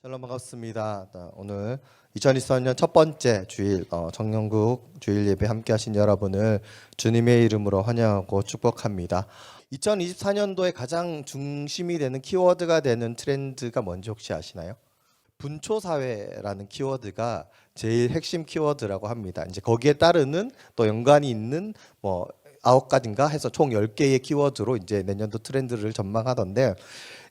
샬롬 반갑습니다. 오늘 2024년 첫 번째 주일 청년국 주일 예배 함께 하신 여러분을 주님의 이름으로 환영하고 축복합니다. 2024년도에 가장 중심이 되는 키워드가 되는 트렌드가 뭔지 혹시 아시나요? 분초사회라는 키워드가 제일 핵심 키워드라고 합니다. 이제 거기에 따르는 또 연관이 있는 9가지인가 해서 총 10개의 키워드로 이제 내년도 트렌드를 전망하던데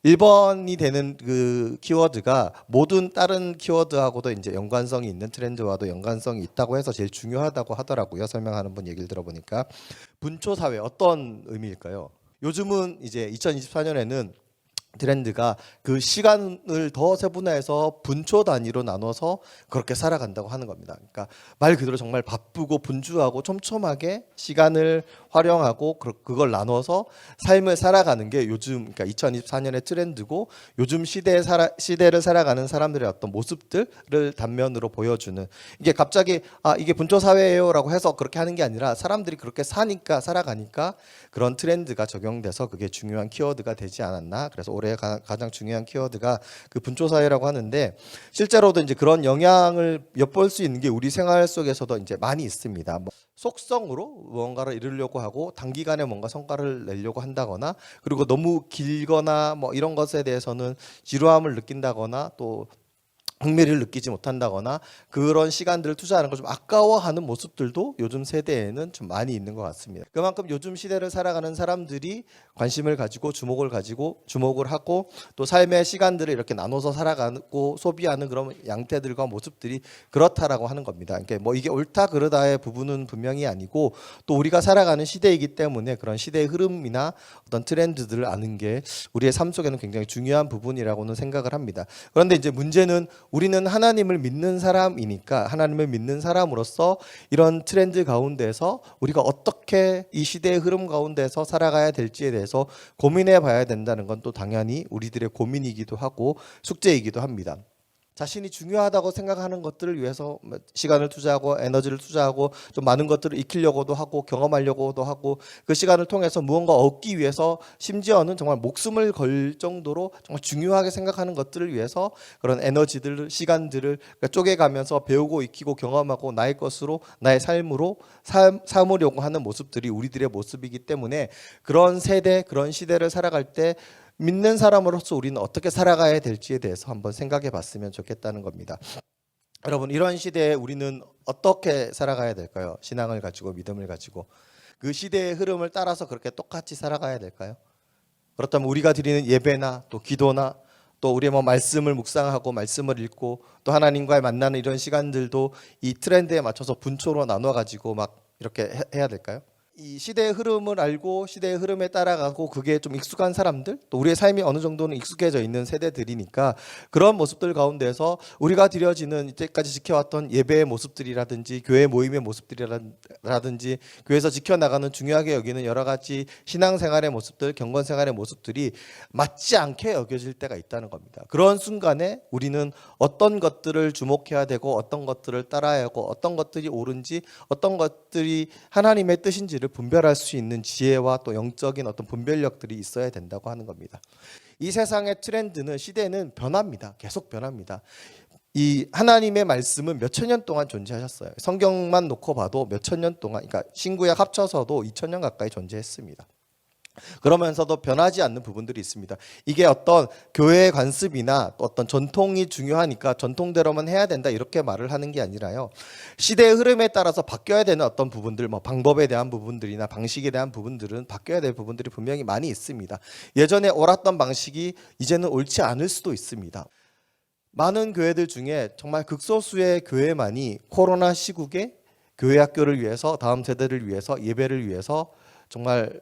1번이 되는 그 키워드가 모든 다른 키워드하고도 이제 연관성이 있는 트렌드와도 연관성이 있다고 해서 제일 중요하다고 하더라고요. 설명하는 분 얘기를 들어보니까. 분초사회 어떤 의미일까요? 요즘은 이제 2024년에는 트렌드가 그 시간을 더 세분화해서 분초 단위로 나눠서 그렇게 살아간다고 하는 겁니다. 그러니까 말 그대로 정말 바쁘고 분주하고 촘촘하게 시간을 활용하고 그걸 나눠서 삶을 살아가는 게 요즘 그러니까 2024년의 트렌드고 요즘 시대를 살아가는 사람들의 어떤 모습들을 단면으로 보여주는 이게 갑자기 이게 분초 사회예요라고 해서 그렇게 하는 게 아니라 사람들이 그렇게 사니까 살아가니까 그런 트렌드가 적용돼서 그게 중요한 키워드가 되지 않았나. 그래서 올해 가장 중요한 키워드가 그 분초사회라고 하는데 실제로도 이제 그런 영향을 엿볼 수 있는 게 우리 생활 속에서도 이제 많이 있습니다. 속성으로 무언가를 이루려고 하고 단기간에 뭔가 성과를 내려고 한다거나 그리고 너무 길거나 이런 것에 대해서는 지루함을 느낀다거나 또 흥미를 느끼지 못한다거나 그런 시간들을 투자하는 걸 좀 아까워하는 모습들도 요즘 세대에는 좀 많이 있는 것 같습니다. 그만큼 요즘 시대를 살아가는 사람들이 관심을 가지고 주목을 하고 또 삶의 시간들을 이렇게 나눠서 살아가고 소비하는 그런 양태들과 모습들이 그렇다라고 하는 겁니다. 그러니까 이게 옳다 그르다의 부분은 분명히 아니고 또 우리가 살아가는 시대이기 때문에 그런 시대의 흐름이나 어떤 트렌드들을 아는 게 우리의 삶 속에는 굉장히 중요한 부분이라고는 생각을 합니다. 그런데 이제 문제는 우리는 하나님을 믿는 사람이니까 하나님을 믿는 사람으로서 이런 트렌드 가운데서 우리가 어떻게 이 시대의 흐름 가운데서 살아가야 될지에 대해서 고민해 봐야 된다는 건 또 당연히 우리들의 고민이기도 하고 숙제이기도 합니다. 자신이 중요하다고 생각하는 것들을 위해서 시간을 투자하고 에너지를 투자하고 좀 많은 것들을 익히려고도 하고 경험하려고도 하고 그 시간을 통해서 무언가 얻기 위해서 심지어는 정말 목숨을 걸 정도로 정말 중요하게 생각하는 것들을 위해서 그런 에너지들, 시간들을 쪼개가면서 배우고 익히고 경험하고 나의 것으로 나의 삶으로 삼으려고 하는 모습들이 우리들의 모습이기 때문에 그런 세대, 그런 시대를 살아갈 때 믿는 사람으로서 우리는 어떻게 살아가야 될지에 대해서 한번 생각해 봤으면 좋겠다는 겁니다. 여러분, 이런 시대에 우리는 어떻게 살아가야 될까요? 신앙을 가지고 믿음을 가지고 그 시대의 흐름을 따라서 그렇게 똑같이 살아가야 될까요? 그렇다면 우리가 드리는 예배나 또 기도나 또 우리의 말씀을 묵상하고 말씀을 읽고 또 하나님과의 만나는 이런 시간들도 이 트렌드에 맞춰서 분초로 나눠 가지고 이렇게 해야 될까요? 이 시대의 흐름을 알고 시대의 흐름에 따라가고 그게 좀 익숙한 사람들 또 우리의 삶이 어느 정도는 익숙해져 있는 세대들이니까 그런 모습들 가운데서 우리가 드려지는 이때까지 지켜왔던 예배의 모습들이라든지 교회 모임의 모습들이라든지 교회에서 지켜나가는 중요하게 여기는 여러 가지 신앙생활의 모습들 경건생활의 모습들이 맞지 않게 여겨질 때가 있다는 겁니다. 그런 순간에 우리는 어떤 것들을 주목해야 되고 어떤 것들을 따라야 하고 어떤 것들이 옳은지 어떤 것들이 하나님의 뜻인지를 분별할 수 있는 지혜와 또 영적인 어떤 분별력들이 있어야 된다고 하는 겁니다. 이 세상의 트렌드는 시대는 변합니다. 계속 변합니다. 이 하나님의 말씀은 몇천 년 동안 존재하셨어요. 성경만 놓고 봐도 몇천 년 동안, 그러니까 신구약 합쳐서도 2000년 가까이 존재했습니다. 그러면서도 변하지 않는 부분들이 있습니다. 이게 어떤 교회의 관습이나 어떤 전통이 중요하니까 전통대로만 해야 된다 이렇게 말을 하는 게 아니라요. 시대의 흐름에 따라서 바뀌어야 되는 어떤 부분들, 방법에 대한 부분들이나 방식에 대한 부분들은 바뀌어야 될 부분들이 분명히 많이 있습니다. 예전에 옳았던 방식이 이제는 옳지 않을 수도 있습니다. 많은 교회들 중에 정말 극소수의 교회만이 코로나 시국에 교회 학교를 위해서 다음 세대를 위해서 예배를 위해서 정말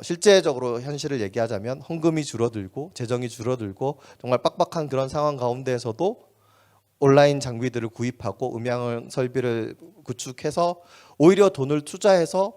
실제적으로 현실을 얘기하자면 헌금이 줄어들고 재정이 줄어들고 정말 빡빡한 그런 상황 가운데에서도 온라인 장비들을 구입하고 음향 설비를 구축해서 오히려 돈을 투자해서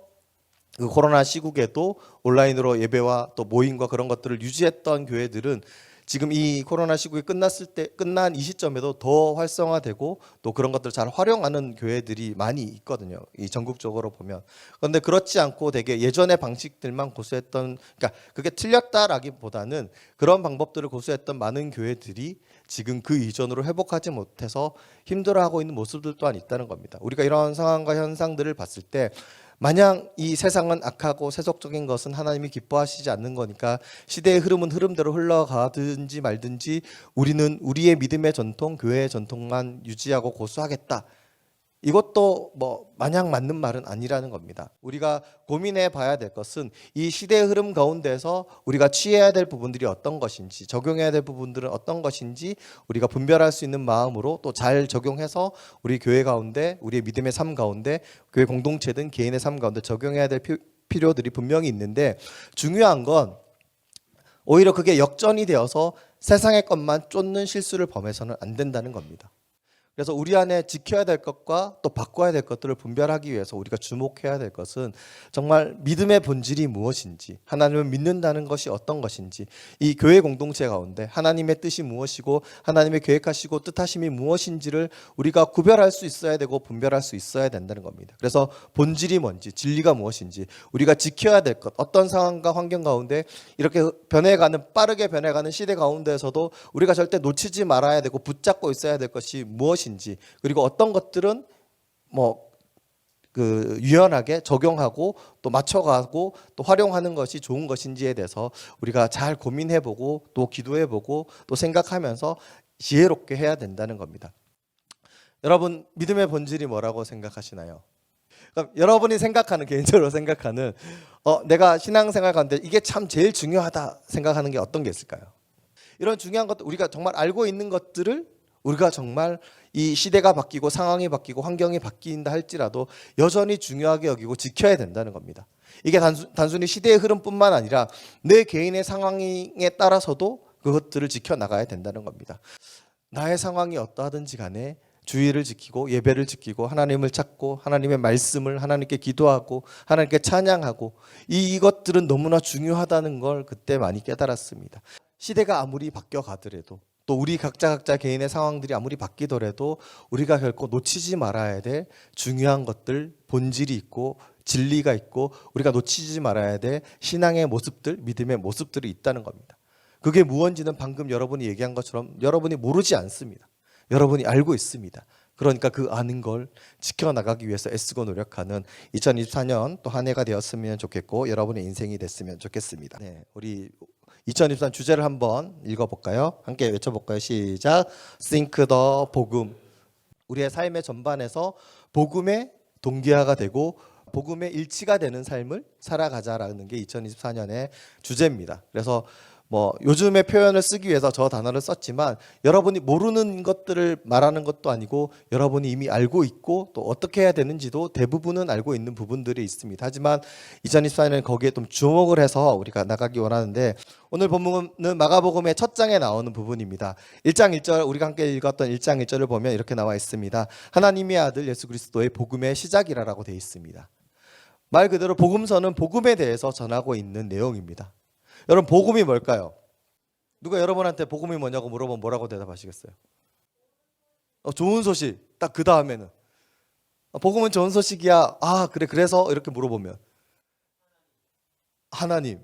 그 코로나 시국에도 온라인으로 예배와 또 모임과 그런 것들을 유지했던 교회들은 지금 이 코로나 시국이 끝난 이 시점에도 더 활성화되고 또 그런 것들을 잘 활용하는 교회들이 많이 있거든요. 이 전국적으로 보면. 그런데 그렇지 않고 되게 예전의 방식들만 고수했던, 그러니까 그게 틀렸다라기보다는 그런 방법들을 고수했던 많은 교회들이 지금 그 이전으로 회복하지 못해서 힘들어하고 있는 모습들 또한 있다는 겁니다. 우리가 이런 상황과 현상들을 봤을 때 마냥 이 세상은 악하고 세속적인 것은 하나님이 기뻐하시지 않는 거니까 시대의 흐름은 흐름대로 흘러가든지 말든지 우리는 우리의 믿음의 전통, 교회의 전통만 유지하고 고수하겠다. 이것도 뭐 마냥 맞는 말은 아니라는 겁니다. 우리가 고민해 봐야 될 것은 이 시대의 흐름 가운데서 우리가 취해야 될 부분들이 어떤 것인지, 적용해야 될 부분들은 어떤 것인지 우리가 분별할 수 있는 마음으로 또 잘 적용해서 우리 교회 가운데, 우리의 믿음의 삶 가운데, 교회 공동체든 개인의 삶 가운데 적용해야 될 필요들이 분명히 있는데, 중요한 건 오히려 그게 역전이 되어서 세상의 것만 쫓는 실수를 범해서는 안 된다는 겁니다. 그래서 우리 안에 지켜야 될 것과 또 바꿔야 될 것들을 분별하기 위해서 우리가 주목해야 될 것은 정말 믿음의 본질이 무엇인지, 하나님을 믿는다는 것이 어떤 것인지, 이 교회 공동체 가운데 하나님의 뜻이 무엇이고 하나님의 계획하시고 뜻하심이 무엇인지를 우리가 구별할 수 있어야 되고 분별할 수 있어야 된다는 겁니다. 그래서 본질이 뭔지, 진리가 무엇인지, 우리가 지켜야 될 것, 어떤 상황과 환경 가운데 이렇게 빠르게 변해가는 시대 가운데에서도 우리가 절대 놓치지 말아야 되고 붙잡고 있어야 될 것이 무엇인지, 그리고 어떤 것들은 유연하게 적용하고 또 맞춰가고 또 활용하는 것이 좋은 것인지에 대해서 우리가 잘 고민해보고 또 기도해보고 또 생각하면서 지혜롭게 해야 된다는 겁니다. 여러분, 믿음의 본질이 뭐라고 생각하시나요? 그럼 여러분이 생각하는, 개인적으로 생각하는 내가 신앙생활 가운데 이게 참 제일 중요하다 생각하는 게 어떤 게 있을까요? 이런 중요한 것들, 우리가 정말 알고 있는 것들을 우리가 정말 이 시대가 바뀌고 상황이 바뀌고 환경이 바뀐다 할지라도 여전히 중요하게 여기고 지켜야 된다는 겁니다. 이게 단순히 시대의 흐름뿐만 아니라 내 개인의 상황에 따라서도 그것들을 지켜나가야 된다는 겁니다. 나의 상황이 어떠하든지 간에 주의를 지키고 예배를 지키고 하나님을 찾고 하나님의 말씀을 하나님께 기도하고 하나님께 찬양하고 이것들은 너무나 중요하다는 걸 그때 많이 깨달았습니다. 시대가 아무리 바뀌어가더라도 또 우리 각자 개인의 상황들이 아무리 바뀌더라도 우리가 결코 놓치지 말아야 될 중요한 것들, 본질이 있고 진리가 있고 우리가 놓치지 말아야 될 신앙의 모습들, 믿음의 모습들이 있다는 겁니다. 그게 무엇인지는 방금 여러분이 얘기한 것처럼 여러분이 모르지 않습니다. 여러분이 알고 있습니다. 그러니까 그 아는 걸 지켜나가기 위해서 애쓰고 노력하는 2024년 또 한 해가 되었으면 좋겠고 여러분의 인생이 됐으면 좋겠습니다. 네, 우리 2024 주제를 한번 읽어볼까요? 함께 외쳐볼까요? 시작. Think the 복음. 우리의 삶의 전반에서 복음의 동기화가 되고 복음의 일치가 되는 삶을 살아가자라는 게 2024년의 주제입니다. 그래서 요즘의 표현을 쓰기 위해서 저 단어를 썼지만 여러분이 모르는 것들을 말하는 것도 아니고 여러분이 이미 알고 있고 또 어떻게 해야 되는지도 대부분은 알고 있는 부분들이 있습니다. 하지만 2024년은 거기에 좀 주목을 해서 우리가 나가기 원하는데 오늘 본문은 마가복음의 첫 장에 나오는 부분입니다. 1장 1절 우리가 함께 읽었던 1장 1절을 보면 이렇게 나와 있습니다. 하나님의 아들 예수 그리스도의 복음의 시작이라고 되어 있습니다. 말 그대로 복음서는 복음에 대해서 전하고 있는 내용입니다. 여러분, 복음이 뭘까요? 누가 여러분한테 복음이 뭐냐고 물어보면 뭐라고 대답하시겠어요? 좋은 소식. 딱 그 다음에는 복음은 좋은 소식이야. 아, 그래, 그래서 이렇게 물어보면 하나님.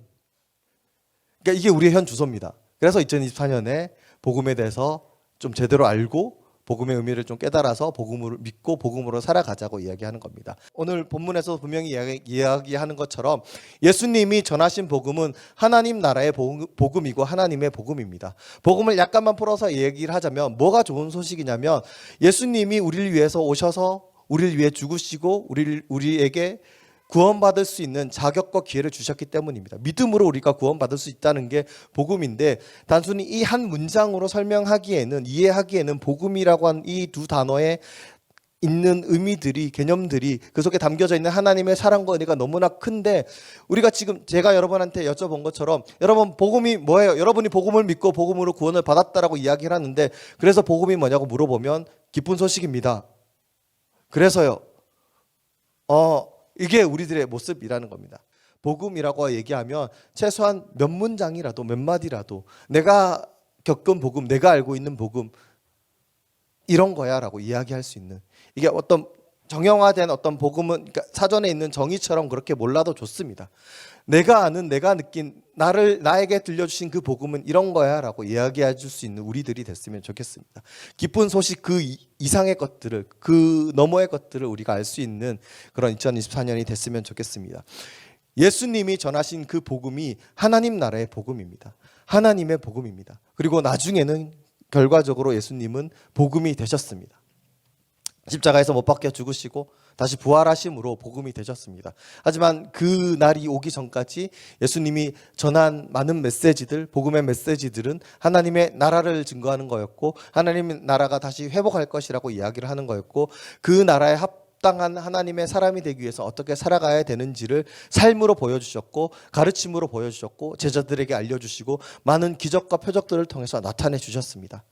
그러니까 이게 우리의 현 주소입니다. 그래서 2024년에 복음에 대해서 좀 제대로 알고 복음의 의미를 좀 깨달아서 복음을 믿고 복음으로 살아가자고 이야기하는 겁니다. 오늘 본문에서 분명히 이야기하는 것처럼 예수님이 전하신 복음은 하나님 나라의 복음이고 하나님의 복음입니다. 복음을 약간만 풀어서 얘기를 하자면 뭐가 좋은 소식이냐면 예수님이 우리를 위해서 오셔서 우리를 위해 죽으시고 우리에게 구원받을 수 있는 자격과 기회를 주셨기 때문입니다. 믿음으로 우리가 구원받을 수 있다는 게 복음인데 단순히 이 한 문장으로 설명하기에는 이해하기에는 복음이라고 한 이 두 단어에 있는 의미들이 개념들이 그 속에 담겨져 있는 하나님의 사랑과 은혜가 너무나 큰데 우리가 지금 제가 여러분한테 여쭤본 것처럼 여러분 복음이 뭐예요? 여러분이 복음을 믿고 복음으로 구원을 받았다라고 이야기를 하는데 그래서 복음이 뭐냐고 물어보면 기쁜 소식입니다. 그래서요. 이게 우리들의 모습이라는 겁니다. 복음이라고 얘기하면 최소한 몇 문장이라도 몇 마디라도 내가 겪은 복음, 내가 알고 있는 복음 이런 거야 라고 이야기할 수 있는 이게 어떤 정형화된 어떤 복음은 그러니까 사전에 있는 정의처럼 그렇게 몰라도 좋습니다. 내가 아는 내가 느낀 나에게 들려주신 그 복음은 이런 거야라고 이야기해 줄 수 있는 우리들이 됐으면 좋겠습니다. 기쁜 소식 그 이상의 것들을 그 너머의 것들을 우리가 알 수 있는 그런 2024년이 됐으면 좋겠습니다. 예수님이 전하신 그 복음이 하나님 나라의 복음입니다. 하나님의 복음입니다. 그리고 나중에는 결과적으로 예수님은 복음이 되셨습니다. 십자가에서 못 박혀 죽으시고 다시 부활하심으로 복음이 되셨습니다. 하지만 그 날이 오기 전까지 예수님이 전한 많은 메시지들, 복음의 메시지들은 하나님의 나라를 증거하는 거였고 하나님의 나라가 다시 회복할 것이라고 이야기를 하는 거였고 그 나라에 합당한 하나님의 사람이 되기 위해서 어떻게 살아가야 되는지를 삶으로 보여주셨고 가르침으로 보여주셨고 제자들에게 알려주시고 많은 기적과 표적들을 통해서 나타내 주셨습니다.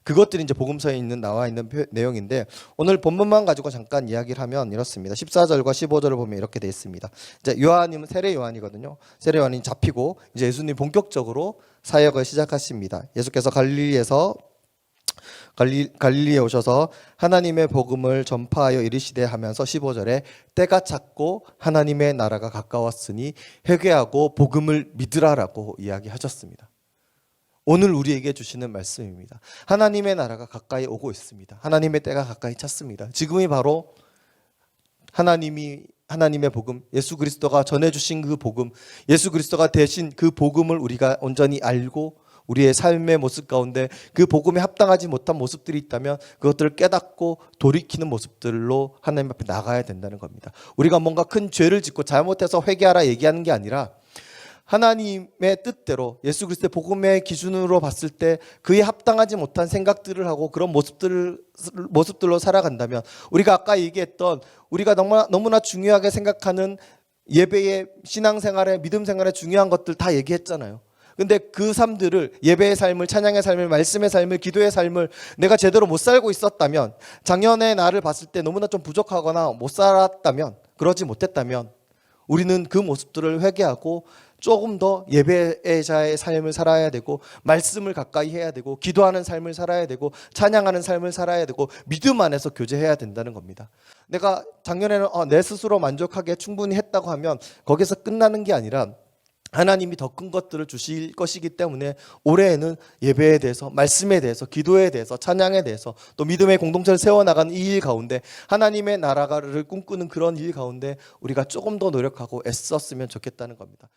그것들이 이제 복음서에 나와 있는 내용인데 오늘 본문만 가지고 잠깐 이야기를 하면 이렇습니다. 14절과 15절을 보면 이렇게 되어 있습니다. 이제 요한님은 세례 요한이거든요. 세례 요한이 잡히고 이제 예수님 본격적으로 사역을 시작하십니다. 예수께서 갈릴리에 오셔서 하나님의 복음을 전파하여 이르시되 하면서 15절에 때가 찼고 하나님의 나라가 가까웠으니 회개하고 복음을 믿으라라고 이야기하셨습니다. 오늘 우리에게 주시는 말씀입니다. 하나님의 나라가 가까이 오고 있습니다. 하나님의 때가 가까이 찼습니다. 지금이 바로 하나님의 복음, 예수 그리스도가 전해주신 그 복음, 예수 그리스도가 대신 그 복음을 우리가 온전히 알고 우리의 삶의 모습 가운데 그 복음에 합당하지 못한 모습들이 있다면 그것들을 깨닫고 돌이키는 모습들로 하나님 앞에 나가야 된다는 겁니다. 우리가 뭔가 큰 죄를 짓고 잘못해서 회개하라 얘기하는 게 아니라 하나님의 뜻대로 예수 그리스도의 복음의 기준으로 봤을 때 그에 합당하지 못한 생각들을 하고 그런 모습들로 살아간다면 우리가 아까 얘기했던 우리가 너무나 중요하게 생각하는 예배의 신앙생활의 믿음 생활의 중요한 것들 다 얘기했잖아요. 근데 그 삶들을 예배의 삶을 찬양의 삶을 말씀의 삶을 기도의 삶을 내가 제대로 못 살고 있었다면 작년의 나를 봤을 때 너무나 좀 부족하거나 못 살았다면 그러지 못했다면 우리는 그 모습들을 회개하고 조금 더 예배자의 삶을 살아야 되고 말씀을 가까이 해야 되고 기도하는 삶을 살아야 되고 찬양하는 삶을 살아야 되고 믿음 안에서 교제해야 된다는 겁니다. 내가 작년에는 내 스스로 만족하게 충분히 했다고 하면 거기서 끝나는 게 아니라 하나님이 더 큰 것들을 주실 것이기 때문에 올해에는 예배에 대해서 말씀에 대해서 기도에 대해서 찬양에 대해서 또 믿음의 공동체를 세워나가는 이 일 가운데 하나님의 나라를 꿈꾸는 그런 일 가운데 우리가 조금 더 노력하고 애썼으면 좋겠다는 겁니다.